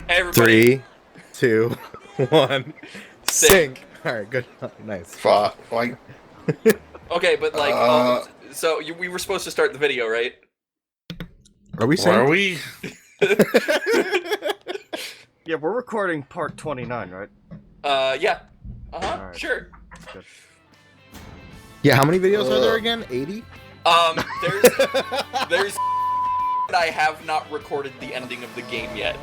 Hey, everybody. 3, 2, 1. Sync. Sync. All right, good. Nice. Fuck. Like, Okay, but like, we were supposed to start the video, right? Are we where are synced? we? Yeah, we're recording part 29, right? Yeah. Alright. Sure. Good. Yeah, how many videos are there again? 80? There's I have not recorded the ending of the game yet.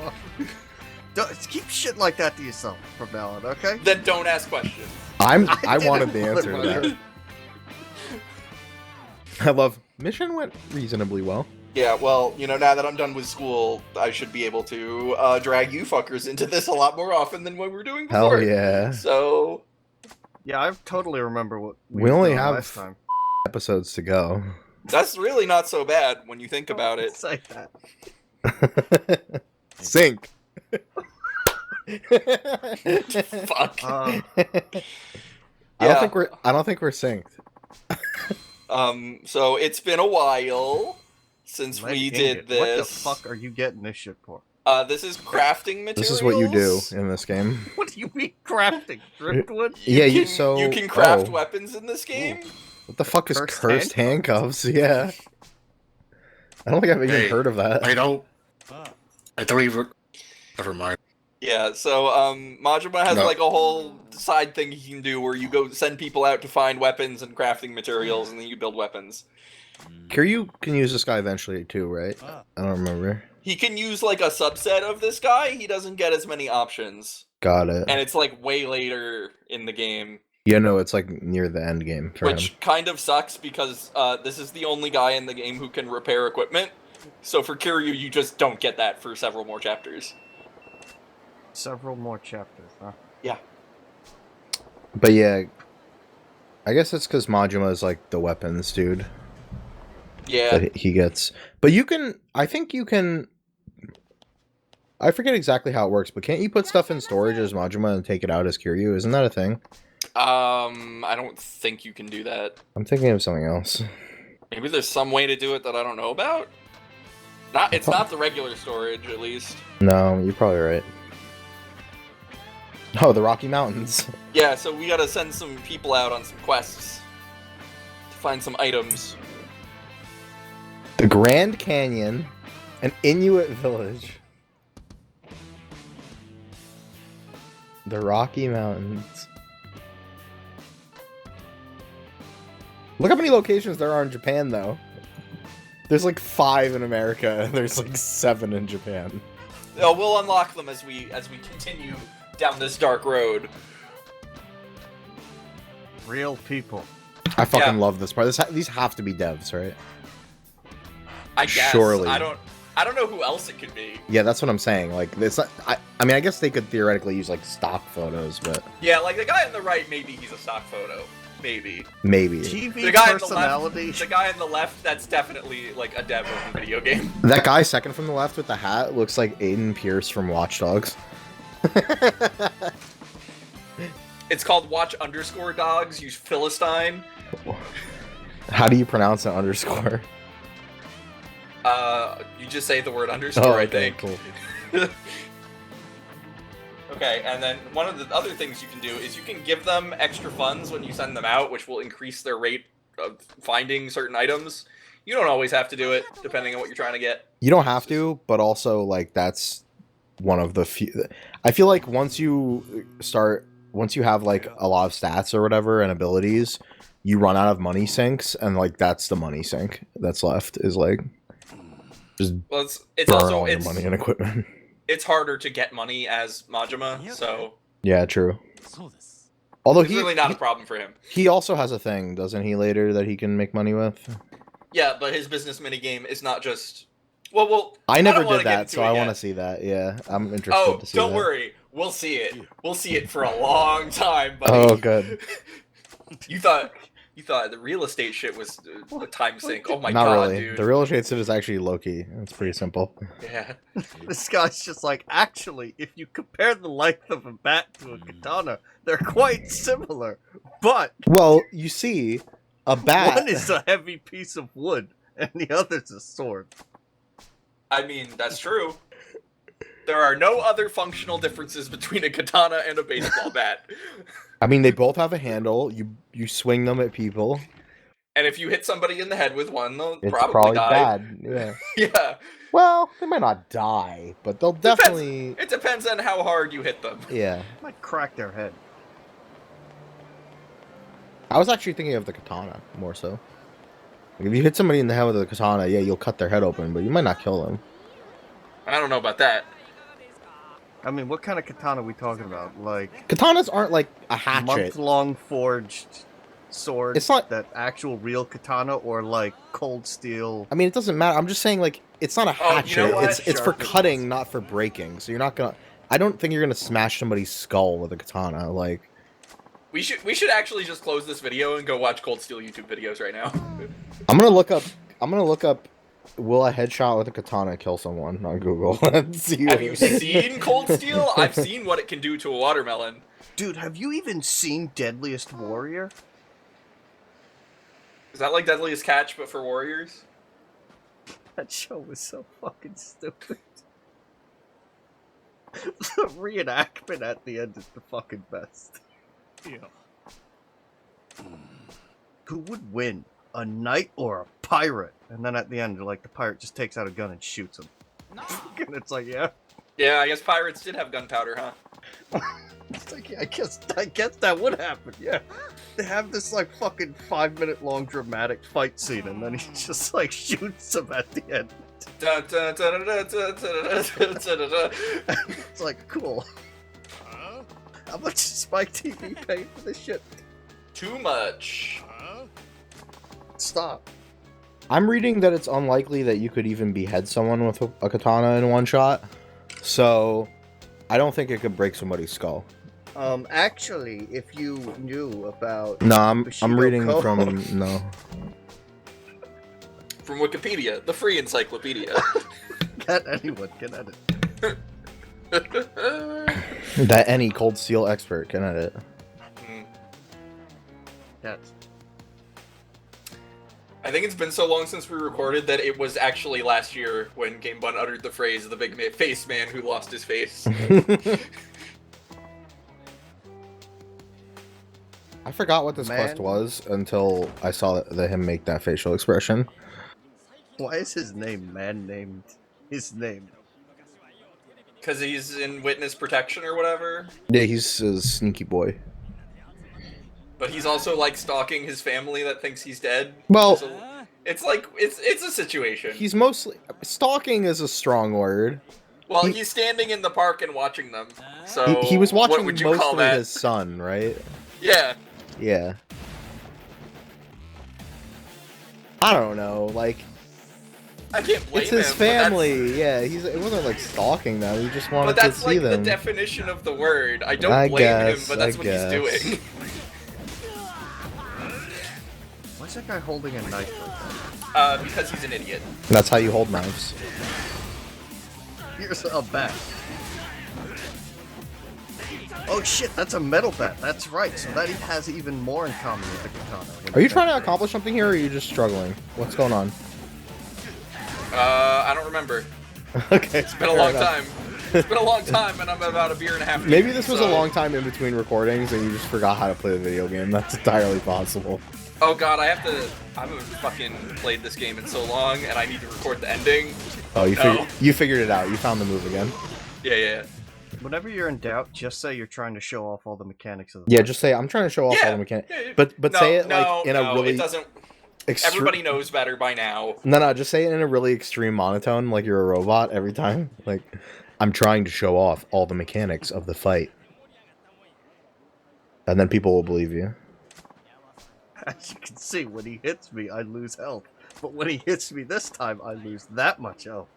Keep shit like that to yourself from now on, okay? Then don't ask questions. I wanted the answer to that. I love mission went reasonably well. Yeah, well, you know, now that I'm done with school, I should be able to drag you fuckers into this a lot more often than what we were doing before. Hell yeah. So, Yeah, I totally remember what We only did have last time. episodes to go. that's really not so bad when you think about it. Say that. Sync. Fuck. I Yeah. don't think we're synced. So it's been a while since Let we me did get- this. What the fuck are you getting this shit for? This is crafting materials. This is what you do in this game. What do you mean crafting? Driftwood? Yeah, you you so can craft oh. weapons in this game. What the fuck is Cursed cursed handcuffs? Yeah. I don't think I've even Hey, heard of that. I don't. I don't even. Never mind. Yeah, so Majima has No. like a whole side thing he can do where you go send people out to find weapons and crafting materials, and then you build weapons. Kiryu can use this guy eventually too, right? I don't remember. He can use like a subset of this guy. He doesn't get as many options, Got it. and it's like way later in the game, Yeah, no, it's like near the end game for which him. kind of sucks because this is the only guy in the game who can repair equipment. So for Kiryu, you just don't get that for several more chapters. Several more chapters, huh? But yeah, I guess it's because Majima is like the weapons dude Yeah. that he gets. But you can, I think you can. I forget exactly how it works, but can't you put stuff in storage as Majima and take it out as Kiryu? Isn't that a thing? I don't think you can do that. I'm thinking of something else. Maybe there's some way to do it that I don't know about. It's not the regular storage, at least. No, you're probably right. Oh, the Rocky Mountains. Yeah, so we gotta send some people out on some quests to find some items. The Grand Canyon, an Inuit village. The Rocky Mountains. Look how many locations there are in Japan, though. There's like 5 in America, and there's like 7 in Japan. Oh, we'll unlock them as we continue down this dark road. Real people. I fucking Yeah. love this part. These have to be devs, right? I guess. Surely. I don't know who else it could be. Yeah, that's what I'm saying. Like, it's not, I mean, I guess they could theoretically use like stock photos, but Yeah, like the guy on the right, maybe he's a stock photo. Maybe. maybe. TV The guy personality. on the guy on the left, that's definitely like a dev of a video game. That guy second from the left with the hat looks like Aiden Pierce from Watch Dogs. It's called watch_dogs, you Philistine. How do you pronounce an underscore? You just say the word underscore, I okay, think. cool. Okay, and then one of the other things you can do is you can give them extra funds when you send them out, which will increase their rate of finding certain items. You don't always have to do it, depending on what you're trying to get. You don't have to, but also like that's one of the few. I feel like once you have like a lot of stats or whatever and abilities, you run out of money sinks, and like that's the money sink that's left is like just Well, it's burn also all your money and equipment. it's harder to get money as Majima, so Yeah, true. Although it's really not a problem for him. he also has a thing, doesn't he? Later that he can make money with. Yeah, but his business minigame is not just. Well, I never don't wanna did get that, into so it I yet. want to see that. Yeah, I'm interested Oh, to see don't that. worry, we'll see it. We'll see it for a long time, buddy. Oh, good. You thought the real estate shit was a time sink. Oh my Not god, really. dude. The real estate shit is actually low-key. It's pretty simple. Yeah. This guy's just like, actually, if you compare the length of a bat to a katana, they're quite similar. But Well, you see, a bat. one is a heavy piece of wood, and the other's a sword. I mean, that's true. There are no other functional differences between a katana and a baseball bat. I mean, they both have a handle. You swing them at people. And if you hit somebody in the head with one, they'll It's probably probably die. bad. Yeah. Yeah. Well, they might not die, but they'll definitely. It depends on how hard you hit them. Yeah. Might crack their head. I was actually thinking of the katana more so. Like, if you hit somebody in the head with a katana, yeah, you'll cut their head open, but you might not kill them. I don't know about that. I mean, what kind of katana are we talking about? Like Katanas aren't like a hatchet. month-long forged sword? It's not- that actual real katana, or like cold steel. I mean, it doesn't matter. I'm just saying, like, it's not a Oh, you hatchet. know what? It's for Sharp cutting, not for breaking. So you're not gonna. I don't think you're gonna smash somebody's skull with a katana. Like, We should actually just close this video and go watch Cold Steel YouTube videos right now. I'm gonna look up. Will a headshot with a katana kill someone on Google? And see Have what- you seen Cold Steel? I've seen what it can do to a watermelon. Dude, have you even seen Deadliest Warrior? Is that like Deadliest Catch but for warriors? That show was so fucking stupid. The reenactment at the end is the fucking best. Who would win, a knight or a pirate? And then at the end, like, the pirate just takes out a gun and shoots him. And it's like, yeah. Yeah, I guess pirates did have gunpowder, huh? It's like, yeah, I guess that would happen, yeah. They have this, like, fucking 5-minute long dramatic fight scene, and then he just, like, shoots him at the end. Dun, dun, dun, dun, dun, dun, dun, dun, dun, dun. It's like, cool. How much does Spike TV pay for this shit? Too much. Stop. I'm reading that it's unlikely that you could even behead someone with a katana in one shot. So, I don't think it could break somebody's skull. Actually, if you knew about... No, I'm Bushido reading Ko- from no. From Wikipedia, the free encyclopedia. Anyone can edit. That any Cold Steel expert can edit. Yes. I think it's been so long since we recorded that it was actually last year when Game Bun uttered the phrase, the big face man who lost his face. I forgot what this quest Man. was until I saw him make that facial expression. Why is his name man named his name? Because he's in witness protection or whatever. Yeah, he's a sneaky boy. But he's also like stalking his family that thinks he's dead. Well- So it's like, it's a situation. He's mostly stalking is a strong word. Well, he- he's standing in the park and watching them. So He was watching what would you call mostly that? his son, right? Yeah. Yeah. I don't know, like I can't blame it's his him, but that's- family. Yeah, it wasn't like stalking them. He just wanted But to that's see like them. the definition of the word. I don't I blame guess, him, but that's I what guess. he's doing. Why's that guy holding a knife like Because he's an idiot. That's how you hold knives. that? Here's a bat. Oh shit, that's a metal bat. That's right. So that has even more in common with the katana. Are you trying to accomplish something here, or are you just struggling? What's going on? I don't remember. Okay, It's been a long time. It's been a long time, and I'm about a beer and a half. Maybe deep, this was so- a long time in between recordings, and you just forgot how to play the video game. That's entirely possible. Oh god, I haven't fucking played this game in so long, and I need to record the ending. Oh, No. you figured it out. You found the move again. Yeah. Whenever you're in doubt, just say you're trying to show off all the mechanics of the Yeah, fight. just say I'm trying to show off all Yeah, the mechanics. yeah. But No, say it no, like in a no, really it doesn't. Everybody knows better by now. No, just say it in a really extreme monotone, like you're a robot every time. Like, I'm trying to show off all the mechanics of the fight. And then people will believe you. As you can see, when he hits me, I lose health. But when he hits me this time, I lose that much health.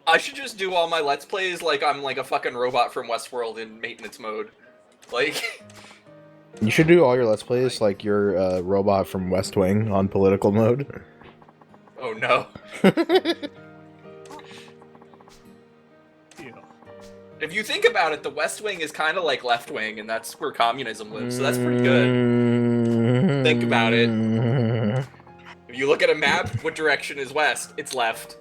I should just do all my Let's Plays like I'm like a fucking robot from Westworld in maintenance mode. Like, You should do all your Let's Plays like you're a robot from West Wing on political mode. oh no. If you think about it, the West Wing is kind of like Left Wing, and that's where communism lives, so that's pretty good. Think about it. If you look at a map, what direction is west? It's left.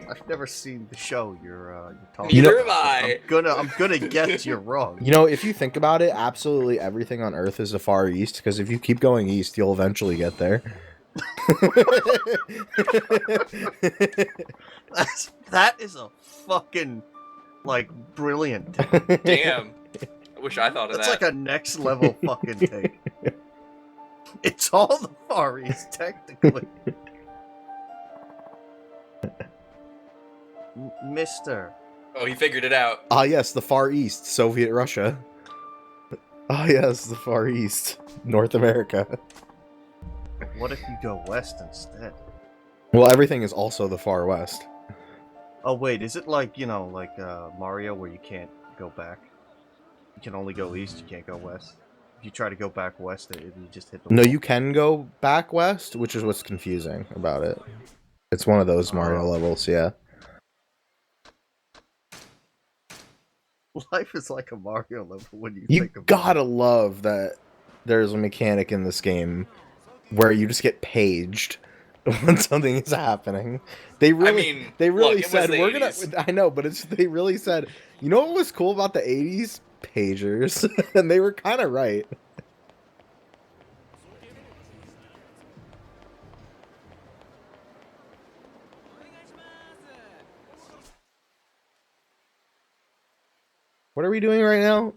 I've never seen the show you're talking Neither about. have I. I'm gonna guess you're wrong. You know, if you think about it, absolutely everything on Earth is the Far East, because if you keep going east, you'll eventually get there. That is a fucking like brilliant take. Damn. I wish I thought of That's that. like a next level fucking take. It's all the Far East, technically. Mister. Oh, he figured it out. Ah, yes, the Far East, Soviet Russia. Ah, yes, the Far East, North America. What if you go west instead? Well, everything is also the Far West. Oh wait, is it like, like Mario where you can't go back? You can only go east, you can't go west. If you try to go back west, you just hit the No, wall. you can go back west, which is what's confusing about it. It's one of those Mario levels, yeah. Life is like a Mario level when you You think about gotta love that there's a mechanic in this game where you just get paged when something is happening. They really look, it was said the we're 80s. gonna. I know, but they really said, you know what was cool about the '80s? Pagers, and they were kind of right. What are we doing right now?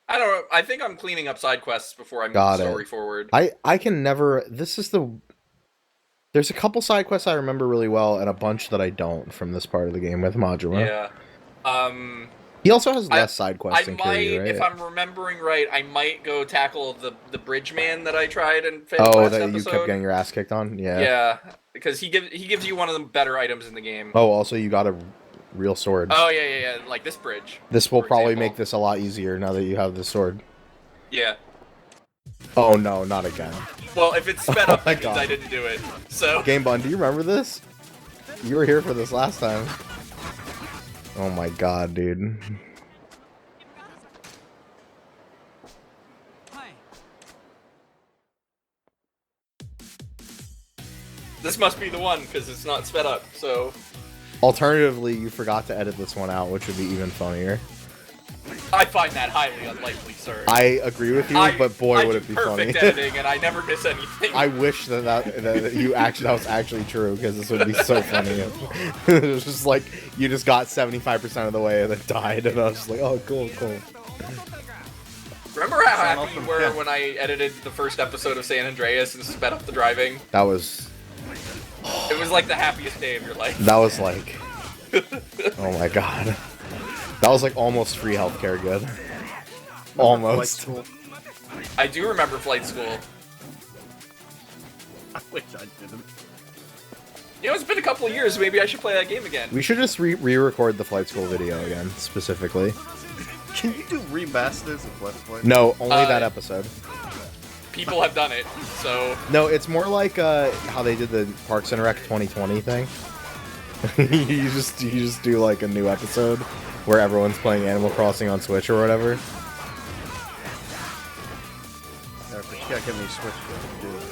I don't know. I think I'm cleaning up side quests before I move Got the it. story forward. I can never. This is the. There's a couple side quests I remember really well, and a bunch that I don't from this part of the game with Majima. Yeah. He also has less side quests I than might, Kiryu, right? if I'm remembering right, I might go tackle the bridge man that I tried and failed Oh, last that episode. you kept getting your ass kicked on? Yeah. Yeah, because he gives you one of the better items in the game. Oh, also you got a real sword. Oh yeah, like this bridge. This will for probably example. make this a lot easier now that you have the sword. Yeah. Oh no, not again. Well, if it's sped Oh up, my that means God. I didn't do it. So. Game Bun, do you remember this? You were here for this last time. Oh my god, dude. This must be the one because it's not sped up. So. Alternatively, you forgot to edit this one out, which would be even funnier. I find that highly unlikely, sir. I agree with you, but boy, would it be funny. I do perfect editing, and I never miss anything. I wish that you actually that was actually true, because this would be so funny. It was just like you just got 75% of the way and then died, and I was just like, oh, cool. Remember how happy you were when I edited the first episode of San Andreas and sped up the driving? That was It was like the happiest day of your life. That was like, oh my god. That was like almost free healthcare good. Almost. I do remember flight school. I wish I didn't. You know, it's been a couple of years. Maybe I should play that game again. We should just re-record the flight school video again, specifically. Can you do remasters of Let's Play? No, only that episode. People have done it, so... No, it's more like how they did the Parks and Rec 2020 thing. you just do like a new episode where everyone's playing Animal Crossing on Switch or whatever. Yeah, but you gotta get me a Switch to do it.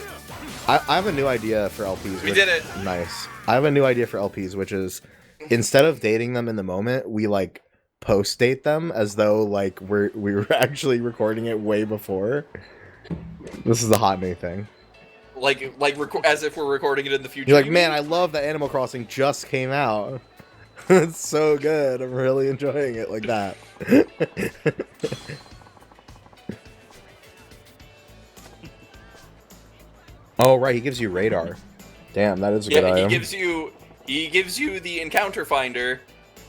I have a new idea for LPs. We did it. Nice. I have a new idea for LPs, which is instead of dating them in the moment, we like post-date them as though like we were actually recording it way before. This is the hot new thing. As if we're recording it in the future. You're like, you man, mean? I love that Animal Crossing just came out. It's so good. I'm really enjoying it like that. Oh, right. He gives you radar. Damn, that is a good item. He gives you the encounter finder,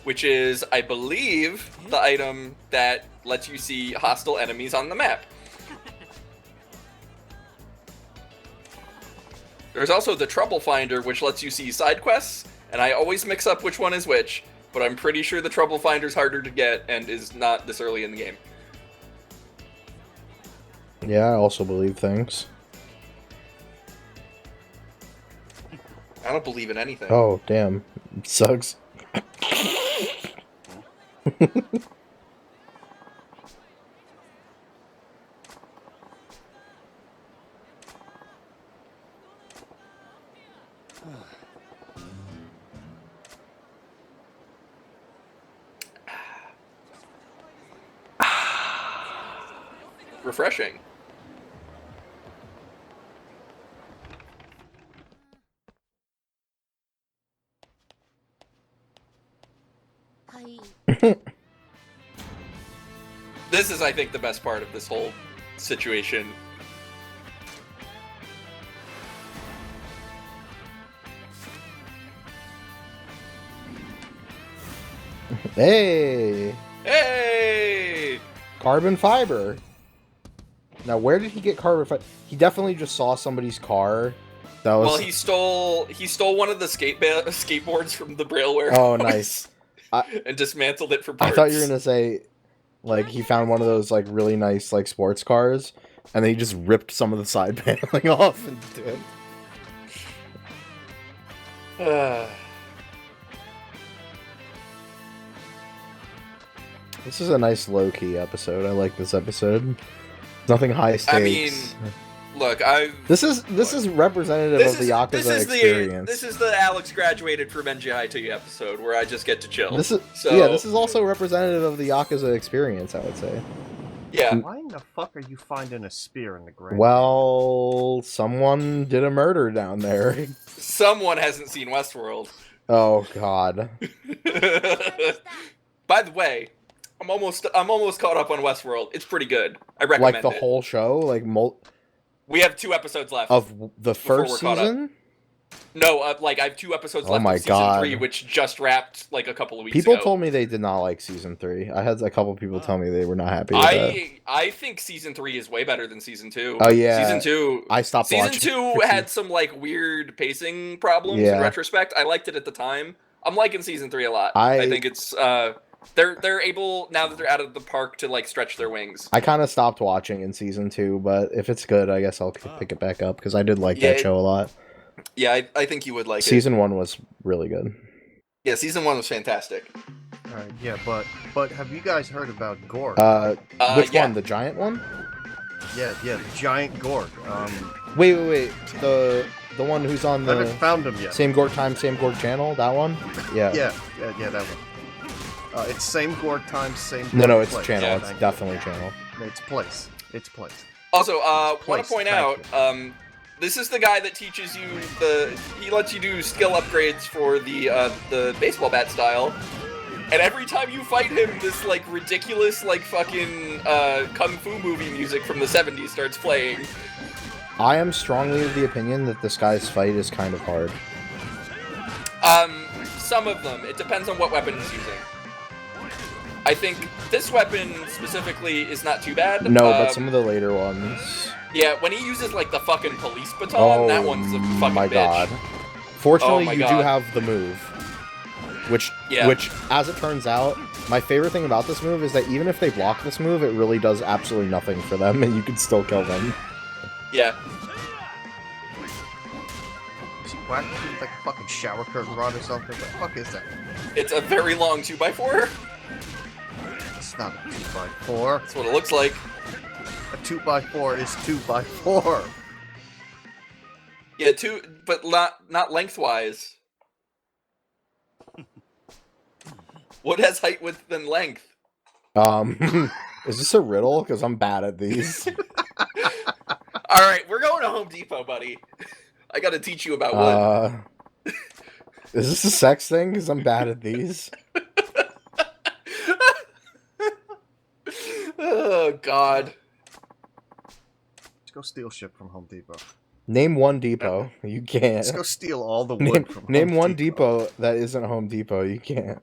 which is, I believe, the item that lets you see hostile enemies on the map. There's also the trouble finder, which lets you see side quests, and I always mix up which one is which, but I'm pretty sure the trouble finder's harder to get and is not this early in the game. Yeah, I also believe things. I don't believe in anything. Oh, damn. It sucks. refreshing. This is, I think, the best part of this whole situation. Hey! Hey! Carbon fiber. Now, where did he get carbon fiber? He definitely just saw somebody's car. That was... Well, he stole one of the skateboards from the Braille Oh, warehouse. nice. And dismantled it for parts. I thought you were gonna say, like, he found one of those, like, really nice, like, sports cars, and then he just ripped some of the side paneling off and did it. This is a nice low-key episode. I like this episode. Nothing high stakes. I mean, look, This is representative of the Yakuza experience. This is the Alex graduated from NGIT episode where I just get to chill. This is also representative of the Yakuza experience, I would say. Yeah. Why in the fuck are you finding a spear in the ground? Well, someone did a murder down there. Someone hasn't seen Westworld. Oh God. By the way, I'm almost caught up on Westworld. It's pretty good. I recommend Like the it. whole show, like We have 2 episodes left of the first we're caught up. season. No, like I have 2 episodes Oh left my of season God. 3, which just wrapped like a couple of weeks People ago. told me they did not like season 3. I had a couple people tell me they were not happy with that. I think season 3 is way better than season 2. Oh yeah, Season 2. I stopped Season watching. 2 had some like weird pacing problems Yeah. in retrospect. I liked it at the time. I'm liking season 3 a lot. I think it's they're able now that they're out of the park to like stretch their wings. I kind of stopped watching in season 2, but if it's good, I guess I'll pick it back up because I did like that show a lot. Yeah, I think you would like it. Season 1 was really good. Yeah, season 1 was fantastic. Alright, yeah, but have you guys heard about Gorg? Which yeah. one? The giant one? Yeah, the giant Gorg. Wait. The one who's on I haven't the found him yet. Same Gorg Time, Same Gorg Channel? That one? Yeah. Yeah, that one. It's same Gorg time, same. No, it's place. channel. Yeah. It's definitely channel. It's place. It's place. Also, want Place, to point thank out, this is the guy that teaches you he lets you do skill upgrades for the baseball bat style. And every time you fight him, this like ridiculous like fucking kung fu movie music from the 70s starts playing. I am strongly of the opinion that this guy's fight is kind of hard. Some of them. It depends on what weapon he's using. I think this weapon specifically is not too bad. No, but some of the later ones. Yeah, when he uses like the fucking police baton, that one's a fucking my bitch. God. Fortunately, my you do God. have the move. Which, as it turns out, my favorite thing about this move is that even if they block this move, it really does absolutely nothing for them, and you can still kill them. Yeah. Is he whacking with like a fucking shower curtain rod or something? What the fuck is that? It's a very long 2x4. It's not a 2x4. That's what it looks like. A 2x4 is 2x4. Yeah, but not lengthwise. What has height, width, and length? Is this a riddle? Because I'm bad at these. Alright, we're going to Home Depot, buddy. I gotta teach you about wood. Is this a sex thing? Because I'm bad at these. Oh, God. Let's go steal shit from Home Depot. Name one depot. You can't. Let's go steal all the wood from Name Home one depot that isn't Home Depot. You can't.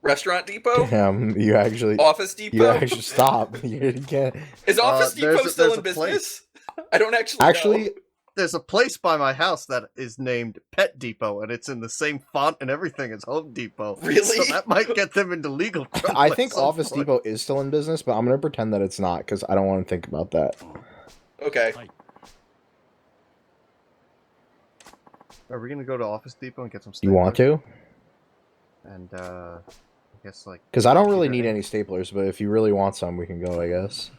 Restaurant Depot? Damn, you actually... Office Depot? You actually stop. You can't... Is Office Depot still there's in a business? place. I don't actually know. There's a place by my house that is named Pet Depot, and it's in the same font and everything as Home Depot. Really? So that might get them into legal trouble. I at think some Office point. Depot is still in business, but I'm going to pretend that it's not, because I don't want to think about that. Okay. Are we gonna go to Office Depot and get some? You want to? And I guess like. Because I don't really need any staplers, but if you really want some, we can go, I guess.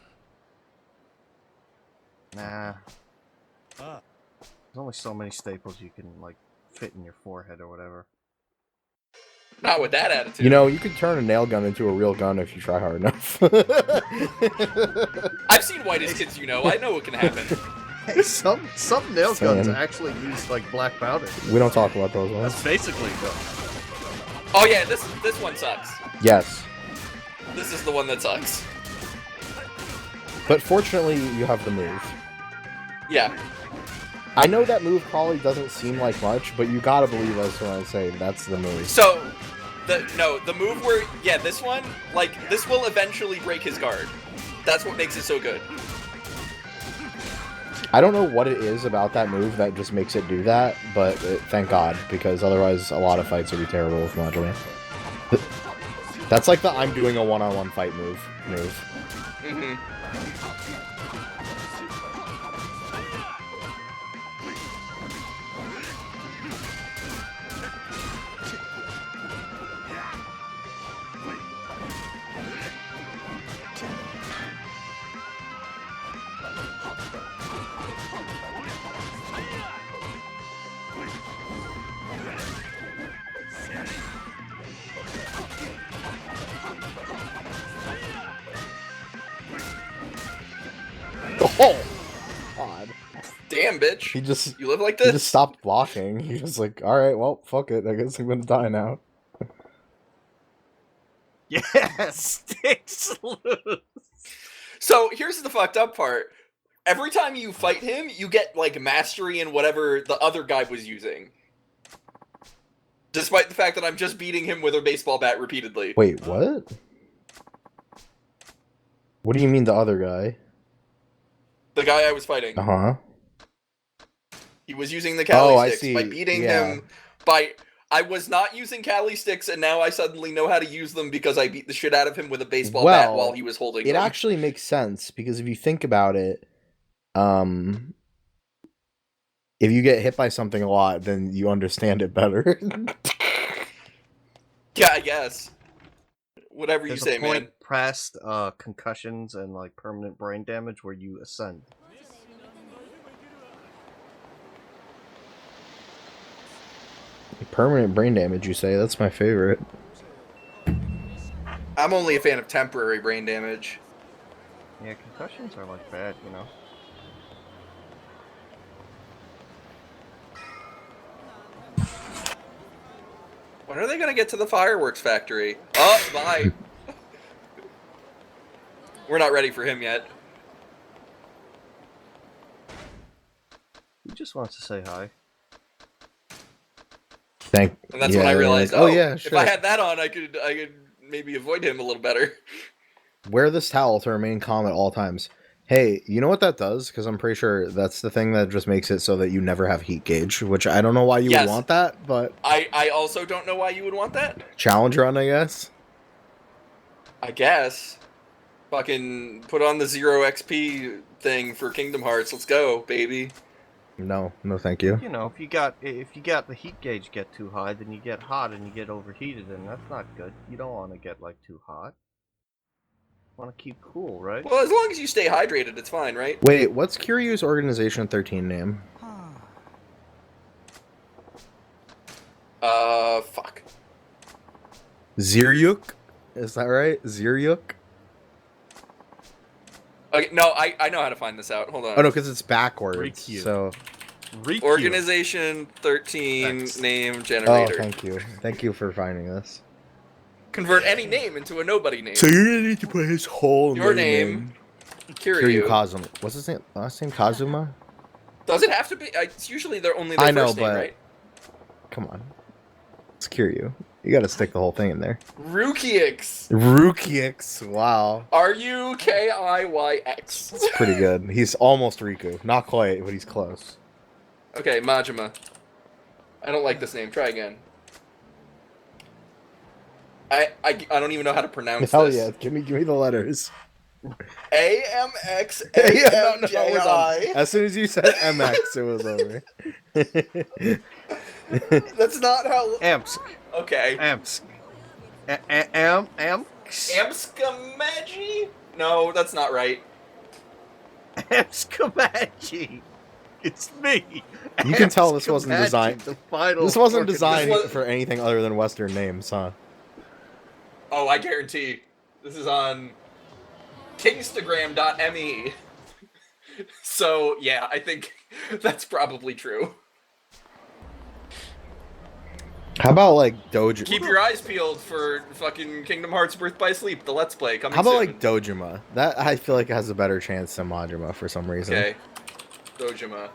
Nah. There's only so many staples you can like fit in your forehead or whatever. Not with that attitude. You know, you could turn a nail gun into a real gun if you try hard enough. I've seen Whitest Kids, you know. I know what can happen. Hey, some nail guns Saying. actually use like black powder. We don't talk about those ones. That's basically the. Oh yeah, this one sucks. Yes. This is the one that sucks. But fortunately, you have the move. Yeah. I know that move probably doesn't seem like much, but you gotta believe us when I say that's the move. So, the move where, yeah, this one, like, this will eventually break his guard. That's what makes it so good. I don't know what it is about that move that just makes it do that, but thank God, because otherwise a lot of fights would be terrible with Majima. That's like the I'm doing a one-on-one fight move. Mm-hmm. Oh! God. Damn, bitch. He just You live like he this? just stopped blocking. He was like, alright, well, fuck it. I guess I'm gonna die now. Yes, sticks loose. So, here's the fucked up part. Every time you fight him, you get, like, mastery in whatever the other guy was using. Despite the fact that I'm just beating him with a baseball bat repeatedly. Wait, what? What do you mean the other guy? The guy I was fighting. Uh-huh. He was using the Cali Oh, I sticks. see. By beating Yeah. him, I was not using Cali sticks, and now I suddenly know how to use them because I beat the shit out of him with a baseball bat Well, while he was holding It them. actually makes sense, because if you think about it, if you get hit by something a lot, then you understand it better. Yeah, I guess. Whatever There's you say, a point man. past concussions and like permanent brain damage where you ascend. Permanent brain damage, you say? That's my favorite. I'm only a fan of temporary brain damage. Yeah, concussions are like bad, you know. When are they gonna get to the fireworks factory? Oh, bye. We're not ready for him yet. He just wants to say hi. And And that's when I realized, like, oh, yeah, if sure. I had that on, I could maybe avoid him a little better. Wear this towel to remain calm at all times. Hey, you know what that does? Because I'm pretty sure that's the thing that just makes it so that you never have heat gauge, which I don't know why you Yes. would want that, but I also don't know why you would want that. challenge run, I guess. I guess. Fucking put on the 0 XP thing for Kingdom Hearts. Let's go, baby. No, thank you. You know, if you got the heat gauge get too high, then you get hot and you get overheated, and that's not good. You don't want to get like too hot. You want to keep cool, right? Well, as long as you stay hydrated, it's fine, right? Wait, what's Kiryu's Organization 13 name? Fuck. Ziryuk? Is that right? Ziryuk? Okay, no, I know how to find this out. Hold on. Oh no, because it's backwards. Rikyu. So, Rikyu. Organization 13 X. name oh, generator. thank you for finding this. Convert any name into a nobody name. So you're gonna need to put his whole Your name, Kiryu Kiryu. Kazuma. What's his name? Last name Kazuma? Does it have to be? It's usually they're only their I know, first name, but- right? Come on. It's Kiryu. You gotta stick the whole thing in there. Rukiix. Rukiix. Wow. Rukiyx. It's pretty good. He's almost Riku. Not quite, but he's close. Okay, Majima. I don't like this name. Try again. I don't even know how to pronounce Hell this. yeah, give me the letters. AMX Yeah, no, we're done. AMJI. As soon as you said MX, it was over. That's not how. Amps. Okay. Amps. Amskamaji? No, that's not right. Amskamaji. It's me. You can tell this Ask wasn't Comanche, designed. the final This wasn't fucking- designed This was- for anything other than Western names, huh? Oh, I guarantee. This is on kingstagram.me. So, yeah, I think that's probably true. How about like Doja? Keep your eyes peeled for fucking Kingdom Hearts Birth by Sleep, the Let's Play coming How about soon. like Dojima? That I feel like has a better chance than Majima for some reason. Okay. Dojima.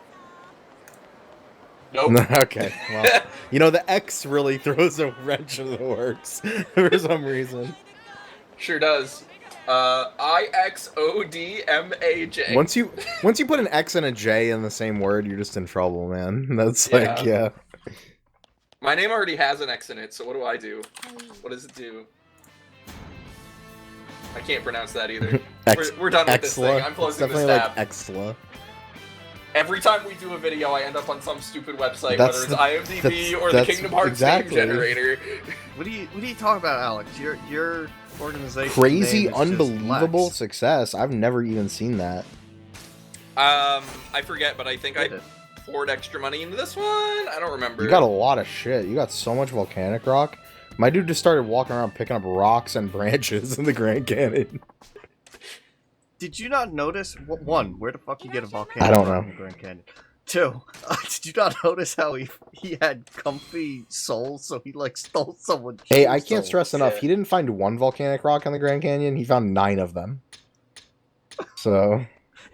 Nope. Okay, well, you know the X really throws a wrench in the works for some reason. Sure does. IXODMAJ. Once you put an X and a J in the same word, you're just in trouble, man. That's Yeah. like, yeah. My name already has an X in it, so what do I do? What does it do? I can't pronounce that either. We're done with this thing. I'm It's closing this definitely tab. like Exla. Every time we do a video, I end up on some stupid website, That's whether it's the- IMDb or the that's Kingdom Hearts exactly. name generator. What are you talking about, Alex? Your organization. Crazy, name is just unbelievable Lex. success. I've never even seen that. I forget, but I think I Did it. poured extra money into this one. I don't remember. You got a lot of shit. You got so much volcanic rock. My dude just started walking around picking up rocks and branches in the Grand Canyon. Did you not notice? One, where the fuck you get a volcano? I don't from know. in the Grand Canyon. Two, did you not notice how he had comfy soles, so he like stole someone's Hey, shoe I can't soles? stress enough. Yeah. He didn't find one volcanic rock in the Grand Canyon. He found 9 of them. So,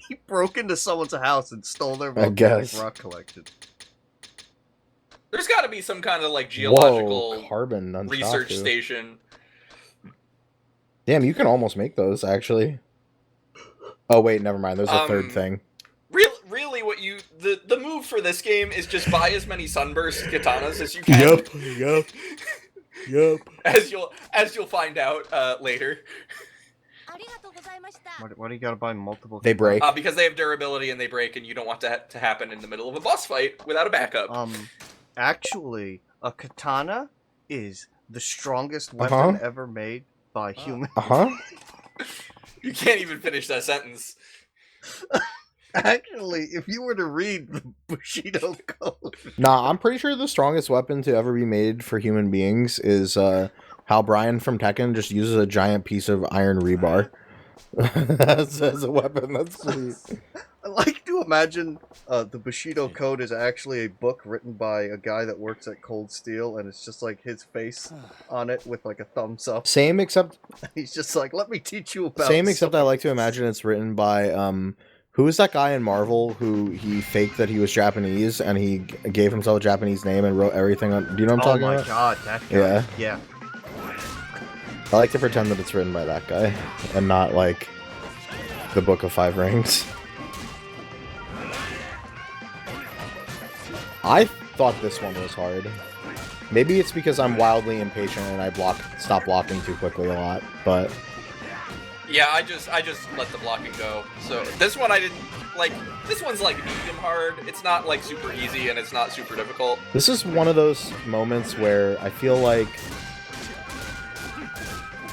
He broke into someone's house and stole their I volcanic guess. rock collection. There's got to be some kind of like whoa, geological carbon nunchaku. research station. Damn, you can almost make those, actually. Oh, wait, never mind. There's a third thing. Really, what the move for this game is just buy as many sunburst katanas as you can. Yep. As you'll find out later. Why do you gotta buy multiple? They break. Because they have durability and they break, and you don't want that to happen in the middle of a boss fight without a backup. Actually, a katana is the strongest weapon ever made by human. Uh-huh. You can't even finish that sentence. Actually, if you were to read the Bushido Code, Nah, I'm pretty sure the strongest weapon to ever be made for human beings is how Brian from Tekken just uses a giant piece of iron rebar as a weapon. That's sweet. I like to imagine the Bushido Code is actually a book written by a guy that works at Cold Steel, and it's just like his face on it with like a thumbs up. Same except He's just like, let me teach you about. I like to imagine it's written by who is that guy in Marvel who he faked that he was Japanese and he gave himself a Japanese name and wrote everything on. Do you know what I'm Oh talking my about? god, that guy. Yeah. Yeah. I like to pretend that it's written by that guy and not like the Book of Five Rings. I thought this one was hard. Maybe it's because I'm wildly impatient and I stop blocking too quickly a lot, but Yeah, I just let the blocking go. So this one I didn't like. This one's like medium hard. It's not like super easy and it's not super difficult. this is one of those moments where I feel like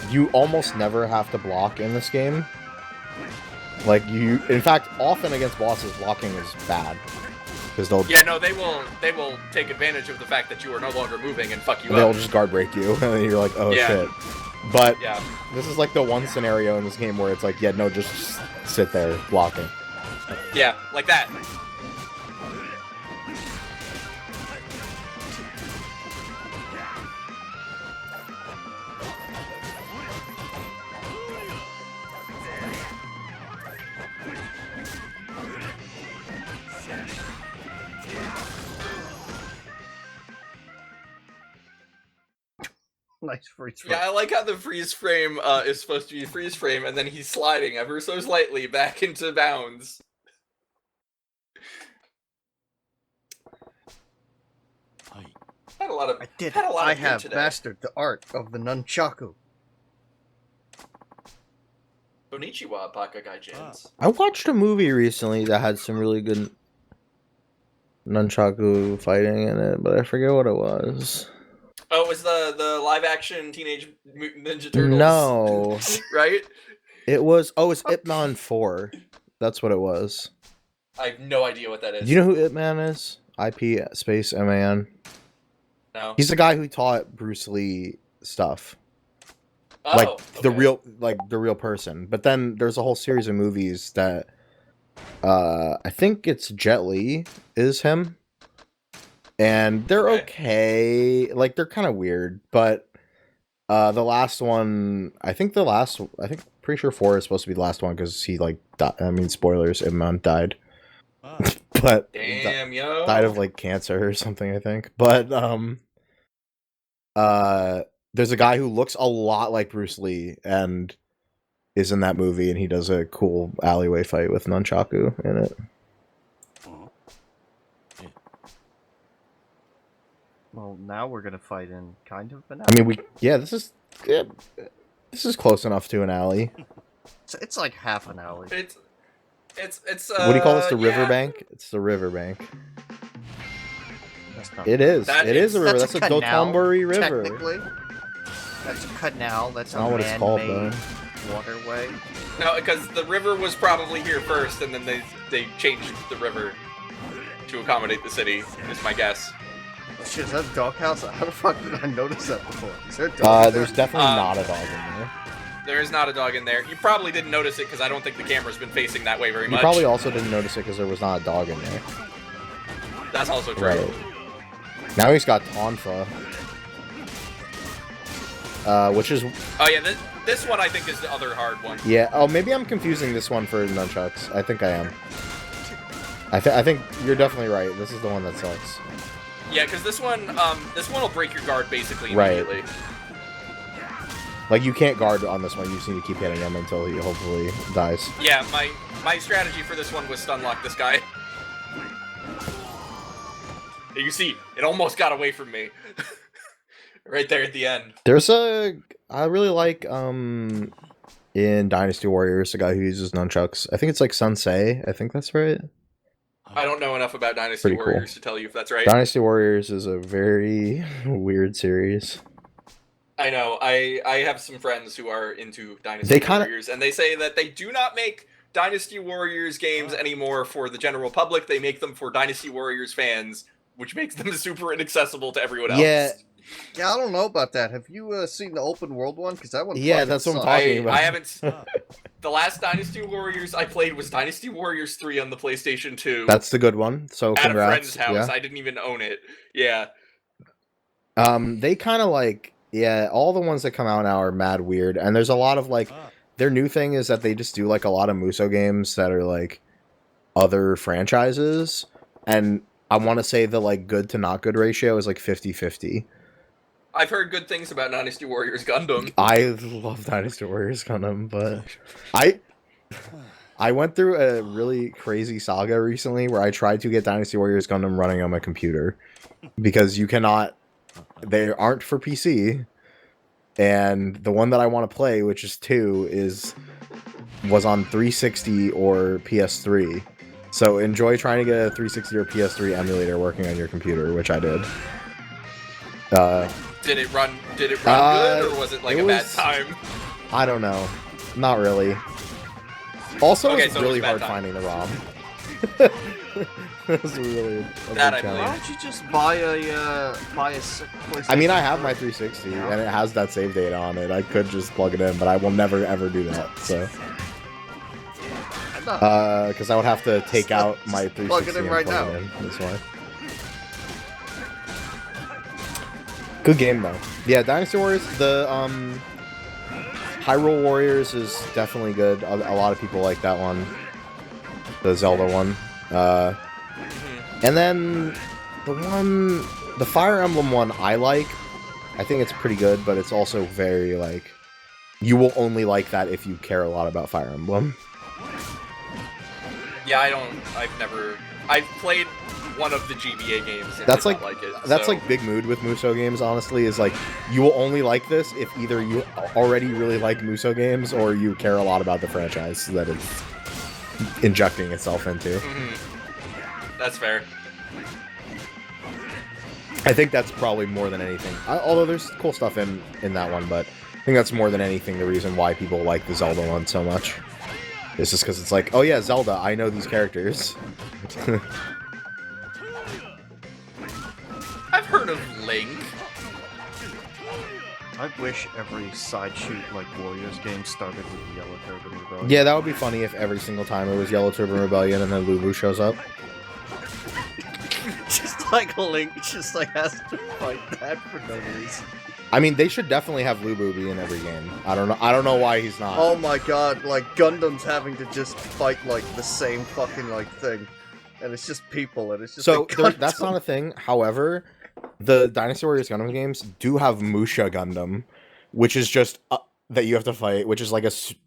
you almost never have to block in this game. Like in fact, often against bosses, blocking is bad. Because Yeah, no, they will take advantage of the fact that you are no longer moving and fuck you they'll up. just guard break you, and then you're like, oh Yeah. shit. But Yeah. this is like the one scenario in this game where it's like, yeah, no, just sit there blocking. Yeah, like that. Nice freeze frame. Yeah, I like how the freeze frame is supposed to be freeze frame, and then he's sliding ever so slightly back into bounds. Had a lot of. I did. Had a lot I of heat have today. mastered the art of the nunchaku. Konnichiwa, Pakagaijins. I watched a movie recently that had some really good nunchaku fighting in it, but I forget what it was. Oh, it was the live action Teenage Mutant Ninja Turtles? No. Right? It was, it's Ip Man 4. That's what it was. I have no idea what that is. Do you know who Ip-Man is? IP space MAN. No. He's the guy who taught Bruce Lee stuff. Oh, Like the okay. real person. But then there's a whole series of movies that I think it's Jet Li is him. And they're okay. Like they're kind of weird, but the last one, pretty sure 4 is supposed to be the last one because he like spoilers, Ip-Man died. But Damn, yo. died of like cancer or something, I think. But there's a guy who looks a lot like Bruce Lee and is in that movie, and he does a cool alleyway fight with nunchaku in it. Well, now we're gonna fight in kind of an alley. I mean, this is close enough to an alley. It's like half an alley. It's What do you call this? The yeah. riverbank? It's the riverbank. That's not It is. That It is a river. That's That's a a canal, Dotonbori River. technically. That's a canal. That's Not a what it's called, man-made waterway. No, because the river was probably here first, and then they changed the river to accommodate the city, is my guess. Shit, is that a doghouse? How the fuck did I notice that before? Is there a dog in There's there? definitely not a dog in there. There is not a dog in there. You probably didn't notice it because I don't think the camera's been facing that way very You much. probably also didn't notice it because there was not a dog in there. That's also true. Right. Now he's got Tonfa. Which is... Oh yeah, this one I think is the other hard one. Yeah, oh, maybe I'm confusing this one for nunchucks. I think I am. I think you're definitely right. This is the one that sucks. Yeah, because this one will break your guard basically Right. immediately. Like, you can't guard on this one. You just need to keep hitting him until he hopefully dies. Yeah, my strategy for this one was stun lock this guy. You can see, it almost got away from me. Right there at the end. There's I really like, in Dynasty Warriors, the guy who uses nunchucks. I think it's like Sensei. I think that's right. I don't know enough about Dynasty Pretty cool. Warriors to tell you if that's right. Dynasty Warriors is a very weird series. I know. I have some friends who are into Dynasty Warriors, and they say that they do not make Dynasty Warriors games anymore for the general public. They make them for Dynasty Warriors fans, which makes them super inaccessible to everyone else. Yeah. Yeah, I don't know about that. Have you seen the open world one? Because that one. Yeah, fucking that's what I'm sucks. talking about. I haven't. The last Dynasty Warriors I played was Dynasty Warriors 3 on the PlayStation 2. That's the good one. So at congrats. a friend's house. Yeah. I didn't even own it. Yeah. They kind of like, yeah, all the ones that come out now are mad weird, and there's a lot of like, their new thing is that they just do like a lot of Muso games that are like other franchises, and I want to say the like good to not good ratio is like 50-50. I've heard good things about Dynasty Warriors Gundam. I love Dynasty Warriors Gundam, but I went through a really crazy saga recently where I tried to get Dynasty Warriors Gundam running on my computer because you cannot. They aren't for PC, and the one that I want to play, which is 2, was on 360 or PS3. So enjoy trying to get a 360 or PS3 emulator working on your computer, which I did. Did it run good, or was it like a bad was- time? I don't know. Not really. Also, Okay, it's so it was really a bad hard time. finding the ROM. It was really a That big I Why challenge. don't you just buy a PlayStation? I mean, I have my 360, Yeah. and it has that save data on it. I could just plug it in, but I will never, ever do that, so... Because I would have to take out my 360 plug it in and right plug now. it in. That's why. Good game, though. Yeah, Dynasty Warriors, the, Hyrule Warriors is definitely good. A lot of people like that one. The Zelda one. And then the Fire Emblem one I like. I think it's pretty good, but it's also very, like, you will only like that if you care a lot about Fire Emblem. Yeah, I've played one of the GBA games and That's did like, not like it. that's so. like big mood with Muso games, honestly, is like, you will only like this if either you already really like Muso games or you care a lot about the franchise that it's injecting itself into. That's fair. I think that's probably more than anything. Although there's cool stuff in that one, but I think that's more than anything the reason why people like the Zelda one so much. It's just because it's like, oh yeah, Zelda, I know these characters. I've heard of Link. I wish every side shoot like Warriors game started with Yellow Turban Rebellion. Yeah, that would be funny if every single time it was Yellow Turban Rebellion and then Lubu shows up. Just like Link just like has to fight that for no reason. I mean, they should definitely have Lubu be in every game. I don't know why he's not. Oh my god, like Gundam's having to just fight like the same fucking like thing. And it's just people and it's just So a Gundam. that's not a thing. However, the Dynasty Warriors Gundam games do have Musha Gundam, which is just that you have to fight, which is like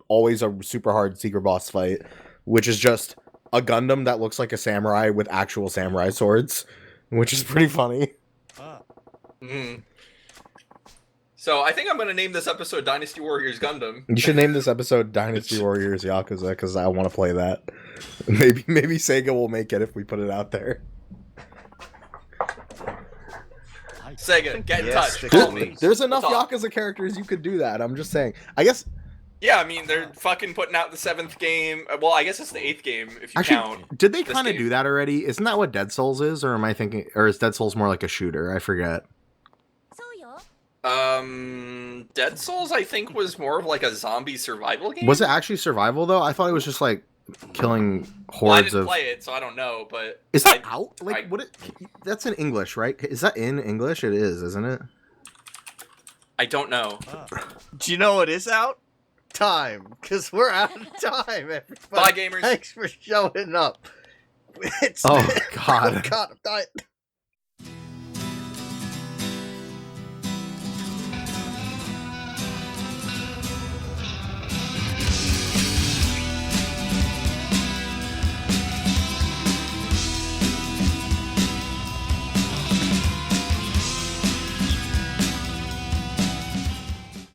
always a super hard secret boss fight, which is just a Gundam that looks like a samurai with actual samurai swords, which is pretty funny. Mm. So I think I'm gonna name this episode Dynasty Warriors Gundam. You should name this episode Dynasty Warriors Yakuza because I want to play that. Maybe Sega will make it if we put it out there. Sega, get in Yes, touch. they Call could. me. There's enough Talk. Yakuza characters you could do that. I'm just saying. I guess Yeah, I mean they're fucking putting out the 7th game. Well, I guess it's the 8th game if you count. actually, did they this kind of game. do that already? Isn't that what Dead Souls is, or am I thinking, or is Dead Souls more like a shooter? I forget. Dead Souls I think was more of like a zombie survival game. Was it actually survival though? I thought it was just like killing Well, I hordes didn't of. play it, so I don't know. But Is that I- out? Like I- what? That's in English, right? Is that in English? It is, isn't it? I don't know. Do you know what is out? Time, because we're out of time, everybody. Bye, gamers. Thanks for showing up. It's Oh God. God, I'm dying.